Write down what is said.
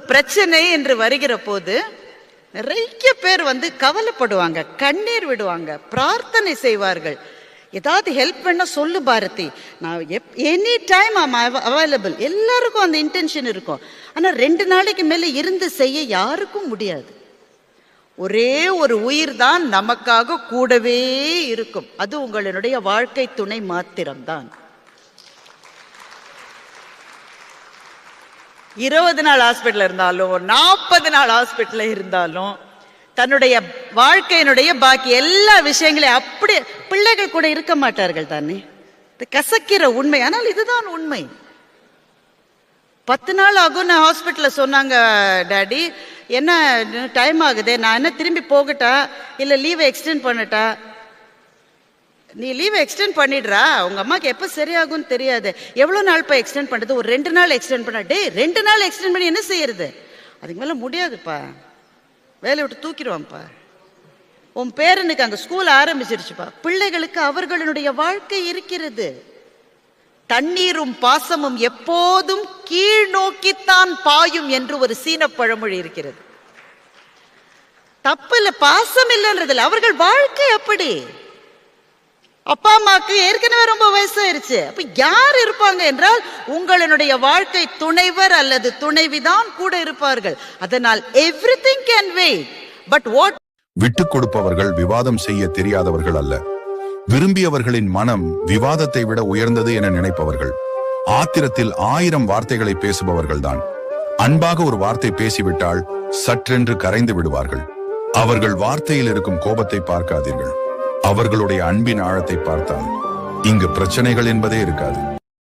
பிரச்சனை என்று வருகிற போது நிறைய பேர் கவலைப்படுவாங்க, கண்ணீர் விடுவாங்க, பிரார்த்தனை செய்வார்கள். ஏதாவது ஹெல்ப் பண்ண சொல்லு பாரதி, நான் எனி டைம் அவைலபிள். எல்லாருக்கும் அந்த இன்டென்ஷன் இருக்கும். ஆனால் 2 நாளைக்கு மேலே இருந்து செய்ய யாருக்கும் முடியாது. ஒரே ஒரு உயிர் தான் நமக்காக கூடவே இருக்கும். அது உங்களுடைய வாழ்க்கை துணை மாத்திரம்தான். 20 நாள் ஹாஸ்பிட்டல் இருந்தாலும் 40 நாள் ஹாஸ்பிட்டல் இருந்தாலும் தன்னுடைய வாழ்க்கையினுடைய பாக்கி எல்லா விஷயங்களையும் அப்படி பிள்ளைகள் கூட இருக்க மாட்டார்கள் தானே. கசக்கிற உண்மை. ஆனால் இதுதான் உண்மை. 10 நாள் ஆகும் ஹாஸ்பிட்டலில் சொன்னாங்க, டாடி என்ன டைம் ஆகுதே, நான் என்ன திரும்பி போகட்டா இல்லை லீவை எக்ஸ்டெண்ட் பண்ணட்டா? நீ லீவை எக்ஸ்டெண்ட் பண்ணிடுறா, உங்க அம்மாக்கு எப்போ சரியாகும்னு தெரியாது. எவ்வளோ நாள் இப்போ எக்ஸ்டெண்ட் பண்ணுறது? ஒரு 2 நாள் எக்ஸ்டெண்ட் பண்ண. 2 நாள் எக்ஸ்டெண்ட் பண்ணி என்ன செய்யறது? அதுக்கு மேலே முடியாதுப்பா, வேலையை விட்டு தூக்கிடுவான்ப்பா. உன் பேரனுக்கு அங்கே ஸ்கூல் ஆரம்பிச்சிருச்சுப்பா. பிள்ளைகளுக்கு அவர்களுடைய வாழ்க்கை இருக்கிறது. தண்ணீரும் பாசமும் எப்போதும் கீழ் நோக்கித்தான் பாயும் என்று ஒரு சீன பழமொழி இருக்கிறது. தப்பு இல்லை, பாசம் இல்லைன்றதில்லை, அவர்கள் வாழ்க்கை அப்படி. அப்பா அம்மாக்கு ஏற்கனவே ரொம்ப வயசாயிருச்சு. அப்ப யார் இருப்பாங்க என்றால் உங்களுடைய வாழ்க்கை துணைவர் அல்லது துணைவிதான் கூட இருப்பார்கள். அதனால் everything can wait. But what? விட்டுக் கொடுப்பவர்கள் விவாதம் செய்ய தெரியாதவர்கள் அல்ல, விரும்பியவர்களின் மனம் விவாதத்தை விட உயர்ந்தது என நினைப்பவர்கள். ஆத்திரத்தில் 1000 வார்த்தைகளை பேசுபவர்கள் தான். அன்பாக ஒரு வார்த்தை பேசிவிட்டால் சற்றென்று கரைந்து விடுவார்கள். அவர்கள் வார்த்தையில் இருக்கும் கோபத்தை பார்க்காதீர்கள், அவர்களுடைய அன்பின் ஆழத்தை பார்த்தால் இங்கு பிரச்சனைகள் என்பதே இருக்காது.